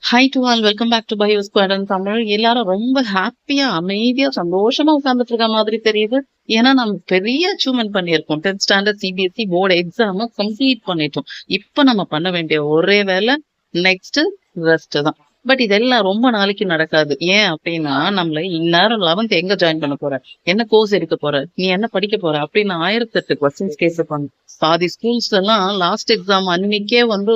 Hi to all welcome back to bio squad Tamil. எல்லாரும் ரொம்ப ஹாப்பியா அமைதியா சந்தோஷமா உட்கார்ந்துட்டு இருக்க மாதிரி தெரியுது. ஏன்னா நம்ம பெரிய அச்சீவ்மெண்ட் பண்ணியிருக்கோம். 10th standard CBSE board exam complete பண்ணிட்டோம். இப்ப நம்ம பண்ண வேண்டிய ஒரே வேலை நெக்ஸ்ட் ரெஸ்ட் தான். பட் இதெல்லாம் ரொம்ப நாளைக்கு நடக்காது. ஏன் அப்படின்னா நம்மள இந்நேரம் 11th எங்க ஜாயின் பண்ண போற, என்ன கோர்ஸ் எடுக்க போற, நீ என்ன படிக்க போற அப்படின்னு 1008 கொஸ்டின்ஸ் கேட்டிருப்பாங்க. பாதி ஸ்கூல்ஸ் எல்லாம் லாஸ்ட் எக்ஸாம் அன்னைக்கே வந்து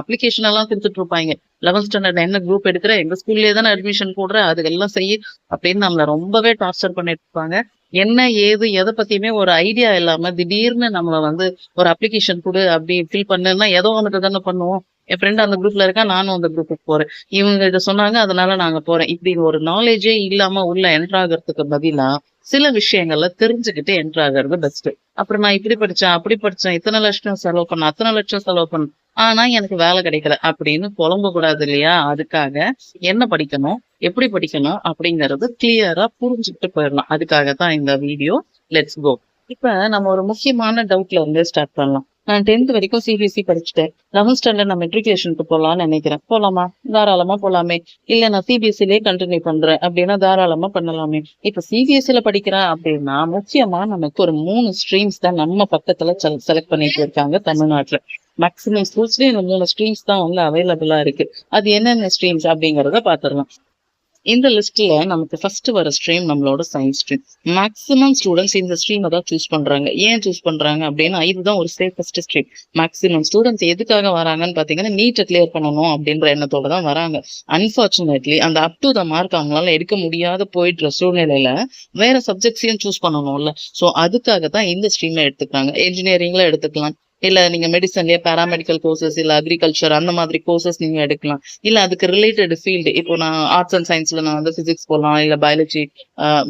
அப்ளிகேஷன் எல்லாம் கொடுத்துட்டு இருப்பாங்க. 11th ஸ்டாண்டர்ட் என்ன குரூப் எடுக்கிற, எங்க ஸ்கூல்லயே தானே அட்மிஷன் போடுற, அதுக்கெல்லாம் செய்ய அப்படின்னு நம்மள ரொம்பவே டார்ச்சர் பண்ணிட்டு இருப்பாங்க. என்ன ஏது எதை பத்தியுமே ஒரு ஐடியா இல்லாம திடீர்னு நம்மள வந்து ஒரு அப்ளிகேஷன் கொடு அப்படி ஃபில் பண்ணுன்னா ஏதோ ஒன்று தானே பண்ணுவோம். என் ஃப்ரெண்ட் அந்த குரூப்ல இருக்கா, நானும் அந்த குரூப்புக்கு போறேன். இவங்க இதை சொன்னாங்க அதனால நாங்க போறேன். இப்படி ஒரு நாலேஜே இல்லாம உள்ள என்டர் ஆகிறதுக்கு பதிலா சில விஷயங்கள்ல தெரிஞ்சுக்கிட்டு என்டர் ஆகிறது பெஸ்ட். அப்புறம் நான் இப்படி படிச்சேன் அப்படி படிச்சேன், இத்தனை லட்சம் செலவு பண்ண அத்தனை லட்சம் செலவு பண்ண, ஆனா எனக்கு வேலை கிடைக்கல அப்படின்னு புலம்ப கூடாது இல்லையா? அதுக்காக என்ன படிக்கணும், எப்படி படிக்கணும் அப்படிங்கறது கிளியரா புரிஞ்சுக்கிட்டு போயிடலாம். அதுக்காகத்தான் இந்த வீடியோ. Let's go. இப்ப நம்ம ஒரு முக்கியமான டவுட்ல இருந்து ஸ்டார்ட் பண்ணலாம். நான் 10th வரைக்கும் சிபிஎஸ்இ படிச்சுட்டேன். 11th ஸ்டாண்டர்ட் நான் மெட்ரிகுலேஷனுக்கு போகலாம்னு நினைக்கிறேன். போலாமா? தாராளமா போலாமே. இல்ல நான் சிபிஎஸ்இலே கண்டினியூ பண்றேன் அப்படின்னா தாராளமா பண்ணலாமே. இப்ப சிபிஎஸ்இல படிக்கிறேன் அப்படின்னா முக்கியமா நமக்கு ஒரு 3 ஸ்ட்ரீம்ஸ் தான் நம்ம பக்கத்துல செலக்ட் பண்ணிட்டு இருக்காங்க தமிழ்நாட்டுல. மேக்சிமம் ஸ்கூல்ஸ்லயும் இந்த 3 ஸ்ட்ரீம்ஸ் தான் வந்து அவைலபிளா இருக்கு. அது என்னென்ன ஸ்ட்ரீம்ஸ் அப்படிங்கறத பாத்துடலாம். இந்த லிஸ்ட்ல நமக்கு ஃபர்ஸ்ட் வர ஸ்ட்ரீம் நம்மளோட சயின்ஸ் ஸ்ட்ரீம். மேக்ஸிமம் ஸ்டூடெண்ட்ஸ் இந்த ஸ்ட்ரீமை தான் சூஸ் பண்றாங்க. ஏன் சூஸ் பண்றாங்க அப்படின்னா இதுதான் ஒரு சேஃபஸ்ட் ஸ்ட்ரீம். மேக்ஸிமம் ஸ்டூடெண்ட்ஸ் எதுக்காக வராங்கன்னு பாத்தீங்கன்னா நீட்டை கிளியர் பண்ணணும் அப்படின்ற எண்ணத்தோட தான் வராங்க. அன்பார்ச்சுனேட்லி அந்த அப் டு த மார்க் அவங்களால எடுக்க முடியாத போயிடுற சூழ்நிலையில வேற சப்ஜெக்ட்ஸையும் சூஸ் பண்ணணும்ல. ஸோ அதுக்காக தான் இந்த ஸ்ட்ரீம்ல எடுத்துக்கிறாங்க. இன்ஜினியரிங்ல எடுத்துக்கலாம், இல்ல நீங்க மெடிசன்லயே பேராமெடிக்கல் கோர்சஸ் இல்ல அக்ரிகல்ச்சர் அந்த மாதிரி கோர்சஸ் நீங்க எடுக்கலாம். இல்ல அதுக்கு ரிலேட்டட் ஃபீல்டு, இப்போ நான் ஆர்ட்ஸ் அண்ட் சயின்ஸ்ல நான் வந்து பிசிக்ஸ் போகலாம், இல்ல பயாலஜி,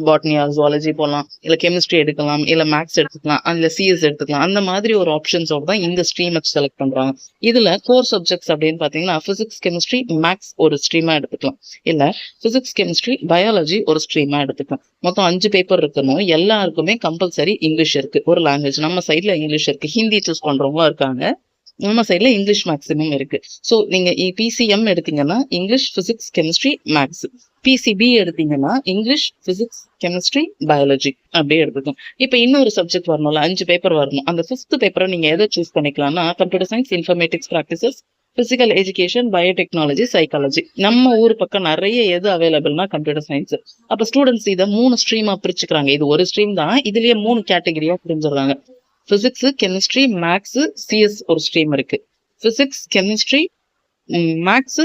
பாட்னி ஆர் ஜுவாலஜி போகலாம், இல்ல கெமிஸ்ட்ரி எடுக்கலாம், இல்ல மேக்ஸ் எடுத்துக்கலாம், இல்ல சிஎஸ் எடுத்துக்கலாம். அந்த மாதிரி ஒரு ஆப்ஷன்ஸோட தான் இந்த ஸ்ட்ரீமை செலக்ட் பண்றாங்க. இதுல கோர் சப்ஜெக்ட்ஸ் அப்படின்னு பாத்தீங்கன்னா பிசிக்ஸ் கெமிஸ்ட்ரி மேக்ஸ் ஒரு ஸ்ட்ரீமா எடுத்துக்கலாம், இல்ல பிசிக்ஸ் கெமிஸ்ட்ரி பயாலஜி ஒரு ஸ்ட்ரீமா எடுத்துக்கலாம். மொத்தம் 5 பேப்பர் இருக்கணும். எல்லாருக்குமே கம்பல்சரி இங்கிலீஷ் இருக்கு, ஒரு லாங்குவேஜ். நம்ம சைட்ல இங்கிலீஷ் இருக்கு, ஹிந்தி சூஸ் பண்றவங்களும் இருக்காங்க. நம்ம சைட்ல இங்கிலீஷ் மேக்ஸிமம் இருக்கு. ஸோ நீங்க பிசிஎம் எடுத்தீங்கன்னா English physics chemistry maths, PCB எடுத்தீங்கன்னா இங்கிலீஷ் பிசிக்ஸ் கெமிஸ்ட்ரி பயாலஜி அப்படியே எடுத்துக்கோம். இப்ப இன்னொரு சப்ஜெக்ட் வரணும்ல, 5 பேப்பர் வரணும். அந்த 5th பேப்பரை நீங்க எதை சூஸ் பண்ணிக்கலாம்னா computer science, informatics practices, physical education, biotechnology, psychology. நம்ம ஊர் பக்கம் நிறைய எது அவைலபிள்னா கம்ப்யூட்டர் சயின்ஸ். அப்ப ஸ்டூடெண்ட்ஸ் இதை 3 ஸ்ட்ரீமா பிரிச்சுக்கிறாங்க. இது ஒரு ஸ்ட்ரீம் தான், இதுலயே 3 கேட்டகரியா பிரிஞ்சிடுறாங்க. பிசிக்ஸ், கெமிஸ்ட்ரி, மேக்ஸ், சிஎஸ் ஒரு ஸ்ட்ரீம் இருக்கு. பிசிக்ஸ், கெமிஸ்ட்ரி, மேக்ஸ்,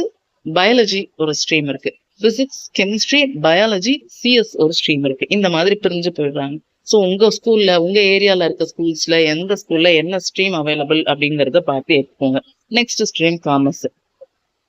பயாலஜி ஒரு ஸ்ட்ரீம் இருக்கு. பிசிக்ஸ், கெமிஸ்ட்ரி, பயாலஜி, சிஎஸ் ஒரு ஸ்ட்ரீம் இருக்கு. இந்த மாதிரி பிரிஞ்சு போயிடுறாங்க. ஸோ உங்க ஸ்கூல்ல உங்க ஏரியால இருக்க ஸ்கூல்ஸ்ல எந்த ஸ்கூல்ல என்ன ஸ்ட்ரீம் அவைலபிள் அப்படிங்கறத பார்த்து எடுத்துக்கோங்க. Next stream commerce.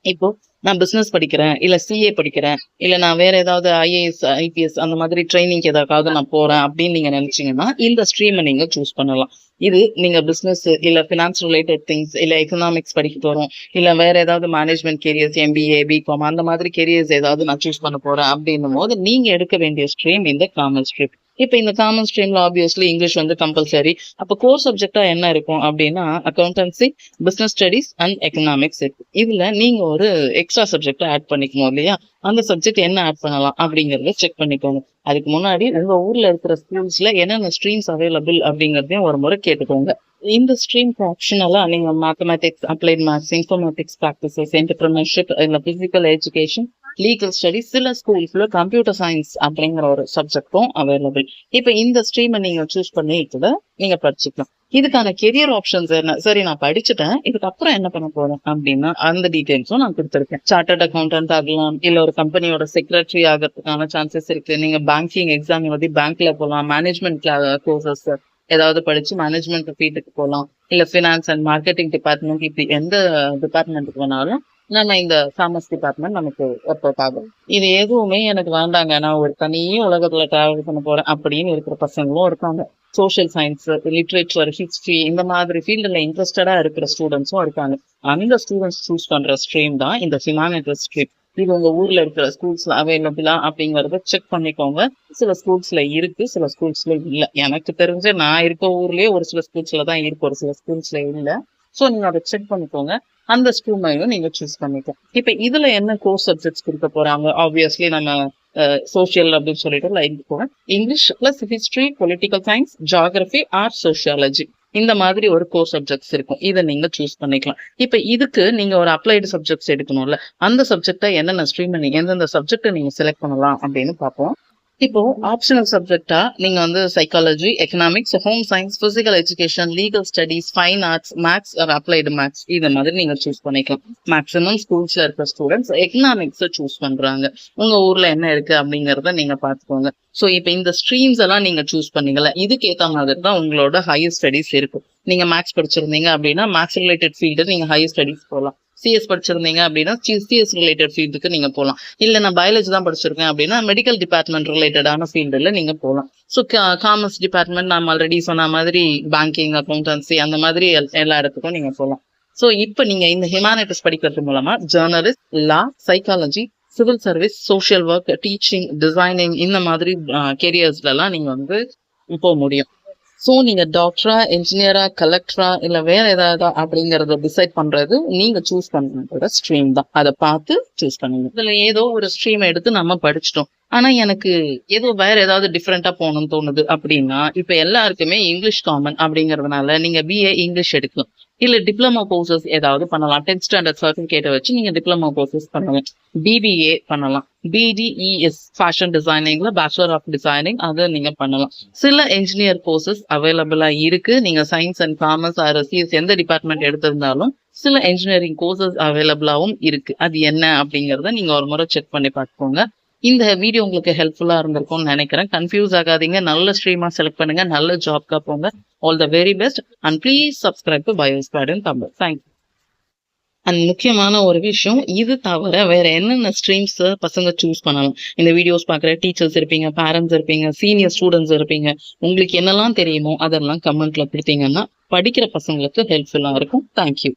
இப்போ நான் பிசினஸ் படிக்கிறேன், இல்ல சிஏ படிக்கிறேன், இல்ல நான் வேற ஏதாவது ஐஏஎஸ் ஐபிஎஸ் அந்த மாதிரி ட்ரைனிங் ஏதாவது நான் போறேன் அப்படின்னு நீங்க நினைச்சீங்கன்னா இந்த ஸ்ட்ரீமை நீங்க சூஸ் பண்ணலாம். இது நீங்க பிசினஸ் இல்ல பினான்ஸ் ரிலேட்டட் திங்ஸ், இல்ல எக்கனாமிக்ஸ் படிக்க போறோம், இல்ல வேற ஏதாவது மேனேஜ்மெண்ட் கெரியர்ஸ், எம்பிஏ, பிகாம் அந்த மாதிரி கெரியர்ஸ் ஏதாவது நான் சூஸ் பண்ண போறேன் அப்படின்னும் போது நீங்க எடுக்க வேண்டிய ஸ்ட்ரீம் இந்த காமர்ஸ் ஸ்ட்ரீம். இப்ப இந்த காமர்ஸ் ஸ்ட்ரீம்ல ஆப்வியஸ்லி இங்கிலீஷ் வந்து கம்பல்சரி. அப்ப கோர் சப்ஜெக்டா என்ன இருக்கும் அப்படின்னா accountancy, business studies and economics இருக்கு. இதுல நீங்க ஒரு எக்ஸ்ட்ரா சப்ஜெக்ட் ஆட் பண்ணிக்கணும் இல்லையா? அந்த சப்ஜெக்ட் என்ன ஆட் பண்ணலாம் அப்படிங்கறத செக் பண்ணிக்கோங்க. அதுக்கு முன்னாடி உங்க ஊர்ல இருக்கிற ஸ்கூல்ஸ்ல என்னென்ன ஸ்ட்ரீம்ஸ் அவைலபிள் அப்படிங்கறதையும் ஒரு முறை கேட்டுக்கோங்க. இந்த ஸ்ட்ரீம்க்கு ஆப்ஷனலா நீங்க mathematics, applied maths, informatics practices, entrepreneurship, இல்ல பிசிக்கல் எஜுகேஷன், லீகல் ஸ்டடிஸ், சில ஸ்கூல்ஸ்ல கம்ப்யூட்டர் சயின்ஸ் அப்படிங்கிற ஒரு சப்ஜெக்டும் அவைலபிள். இப்ப இந்த ஸ்ட்ரீமை நீங்க சூஸ் பண்ணி கூட நீங்க படிச்சுக்கலாம். இதுக்கான கெரியர் ஆப்ஷன்ஸ் என்ன? சரி நான் படிச்சுட்டேன், இதுக்கப்புறம் என்ன பண்ண போறேன் அப்படின்னா அந்த டீடைல்ஸும் நான் கொடுத்துருக்கேன். சார்ட்டர்ட் அக்கௌண்டன்ட் ஆகலாம், இல்ல ஒரு கம்பெனியோட செக்ரட்டரி ஆகிறதுக்கான சான்சஸ் இருக்கு. நீங்க பேங்கிங் எக்ஸாம் எழுதி பேங்க்ல போகலாம், மேனேஜ்மெண்ட் கோர்சஸ் ஏதாவது படிச்சு மேனேஜ்மெண்ட் ஃபீல்டுக்கு போகலாம், இல்ல ஃபினான்ஸ் அண்ட் மார்க்கெட்டிங் டிபார்ட்மெண்ட், இப்படி எந்த டிபார்ட்மெண்ட்டுக்கு வேணாலும் நம்ம இந்த காமர்ஸ் டிபார்ட்மெண்ட் நமக்கு ஒர்க் ஆகும். இது எதுவுமே எனக்கு வேண்டாங்க, நான் ஒரு தனியே உலகத்துல டிராவல் பண்ண போறேன் அப்படின்னு இருக்கிற பசங்களும் இருக்காங்க. சோஷியல் சயின்ஸ், லிட்ரேச்சர், ஹிஸ்டரி இந்த மாதிரி ஃபீல்டுல இன்ட்ரெஸ்டடா இருக்கிற ஸ்டூடெண்ட்ஸும் இருக்காங்க. அந்த ஸ்டூடெண்ட்ஸ் சூஸ் பண்ற ஸ்ட்ரீம் தான் இந்த ஹியூமானிட்டிஸ் ஸ்ட்ரீம். இது உங்க ஊர்ல இருக்கிற ஸ்கூல்ஸ்ல அவைலபிளா அப்படிங்கறத செக் பண்ணிக்கோங்க. சில ஸ்கூல்ஸ்ல இருக்கு, சில ஸ்கூல்ஸ்ல இல்ல. எனக்கு தெரிஞ்ச நான் இருக்க ஊர்லயே ஒரு சில ஸ்கூல்ஸ்ல தான் இருக்கு, ஒரு சில ஸ்கூல்ஸ்ல இல்ல. ஸோ நீங்க அதை செக் பண்ணிக்கோங்க. அந்த ஸ்ட்ரீமையும் நீங்க சூஸ் பண்ணிக்கலாம். இப்ப இதுல என்ன கோர்ஸ் சப்ஜெக்ட்ஸ் கொடுக்க போறாங்க? ஆப்வியஸ்லி நம்ம சோஷியல் அப்படின்னு சொல்லிட்டு லைன் போவேன். English plus history, political science, geography or sociology, இந்த மாதிரி ஒரு கோர்ஸ் சப்ஜெக்ட்ஸ் இருக்கும். இதை நீங்க சூஸ் பண்ணிக்கலாம். இப்ப இதுக்கு நீங்க ஒரு அப்ளைடு சப்ஜெக்ட்ஸ் எடுக்கணும்ல, அந்த சப்ஜெக்டை என்னென்ன ஸ்ட்ரீம் நீங்க எந்தெந்த சப்ஜெக்டை நீங்க செலக்ட் பண்ணலாம் அப்படின்னு பார்ப்போம். இப்போ ஆப்ஷனல் சப்ஜெக்டா நீங்க வந்து psychology, economics, home science, physical education, legal studies, fine arts, maths or applied maths, இந்த மாதிரி நீங்க சூஸ் பண்ணிக்கலாம். மேக்ஸிமம் ஸ்கூல்ஸ்ல இருக்க ஸ்டூடெண்ட்ஸ் எக்கனாமிக்ஸ் சூஸ் பண்றாங்க. உங்க ஊர்ல என்ன இருக்கு அப்படிங்கறத நீங்க பாத்துக்கோங்க. சோ இப்ப இந்த ஸ்ட்ரீம்ஸ் எல்லாம் நீங்க சூஸ் பண்ணீங்கல்ல, இதுக்கு ஏத்த மாதிரி தான் உங்களோட ஹையர் ஸ்டடீஸ் இருக்கும். நீங்க மேத்ஸ் படிச்சிருந்தீங்க அப்படின்னா மேத்ஸ் ரிலேட்டட் ஃபீல்டு நீங்க ஹையர் ஸ்டடீஸ் போகலாம். சிஎஸ் படிச்சிருந்தீங்க அப்படின்னா சிஎஸ் ரிலேட்டட் ஃபீல்டுக்கு நீங்க போகலாம். இல்ல நான் பயாலஜி தான் படிச்சிருக்கேன் அப்படின்னா மெடிக்கல் டிபார்ட்மெண்ட் ரிலேட்டடான ஃபீல்டுல நீங்க போகலாம். ஸோ காமர்ஸ் டிபார்ட்மெண்ட் நான் ஆல்ரெடி சொன்ன மாதிரி பேங்கிங், அக்கௌண்டன்சி, அந்த மாதிரி எல்லா இடத்துக்கும் நீங்க போகலாம். ஸோ இப்போ நீங்க இந்த ஹியூமானிட்டிஸ் படிக்கிறது மூலமா journalist, law, psychology, civil service, social work, teaching, designing, இந்த மாதிரி கெரியர்ஸ்ல எல்லாம் நீங்க வந்து போக முடியும். ஸோ நீங்க டாக்டரா, என்ஜினியரா, கலெக்டரா, இல்ல வேற ஏதாவது அப்படிங்கறத டிசைட் பண்றது நீங்க சூஸ் பண்ற ஸ்ட்ரீம் தான். அதை பார்த்து சூஸ் பண்ணுங்க. இதுல ஏதோ ஒரு ஸ்ட்ரீம் எடுத்து நம்ம படிச்சிட்டோம், ஆனா எனக்கு ஏதோ வேற ஏதாவது டிஃப்ரெண்டா போகணும்னு தோணுது அப்படின்னா, இப்ப எல்லாருக்குமே இங்கிலீஷ் காமன் அப்படிங்கறதுனால நீங்க பிஏ இங்கிலீஷ் எடுக்கலாம். இல்ல டிப்ளமோ கோர்சஸ் ஏதாவது பண்ணலாம். 10th ஸ்டாண்டர்ட் சர்டிபிகேட்டை வச்சு நீங்க டிப்ளமோ கோர்சஸ் பண்ணலாம். பிபிஏ பண்ணலாம். பிடிஇஎஸ் ஃபேஷன் டிசைனிங்ல பேச்சுலர் ஆஃப் டிசைனிங், அதை நீங்க பண்ணலாம். சில என்ஜினியர் கோர்சஸ் அவைலபிளா இருக்கு. நீங்க science and commerce R CS எந்த டிபார்ட்மெண்ட் எடுத்திருந்தாலும் சில என்ஜினியரிங் கோர்சஸ் அவைலபிளாவும் இருக்கு. அது என்ன அப்படிங்கறத நீங்க ஒரு முறை செக் பண்ணி பார்த்துக்கோங்க. இந்த வீடியோ உங்களுக்கு ஹெல்ப்ஃபுல்லா இருந்திருக்கும்னு நினைக்கிறேன். கன்ஃபியூஸ் ஆகாதீங்க. நல்ல ஸ்ட்ரீமா செலக்ட் பண்ணுங்க. நல்ல ஜாப்க்கா போங்க. All the very best and please subscribe to Biosquad in Tamil. Thank you. And முக்கியமான ஒரு விஷயம், இது தவிர வேற என்னென்ன ஸ்ட்ரீம்ஸ் பசங்க சூஸ் பண்ணலாம்? இந்த வீடியோஸ் பார்க்குற டீச்சர்ஸ் இருப்பீங்க, பேரண்ட்ஸ் இருப்பீங்க, சீனியர் ஸ்டூடெண்ட்ஸ் இருப்பீங்க. உங்களுக்கு என்னெல்லாம் தெரியுமோ அதெல்லாம் கமெண்ட்ல கொடுத்தீங்கன்னா படிக்கிற பசங்களுக்கு ஹெல்ப்ஃபுல்லா இருக்கும். தேங்க்யூ.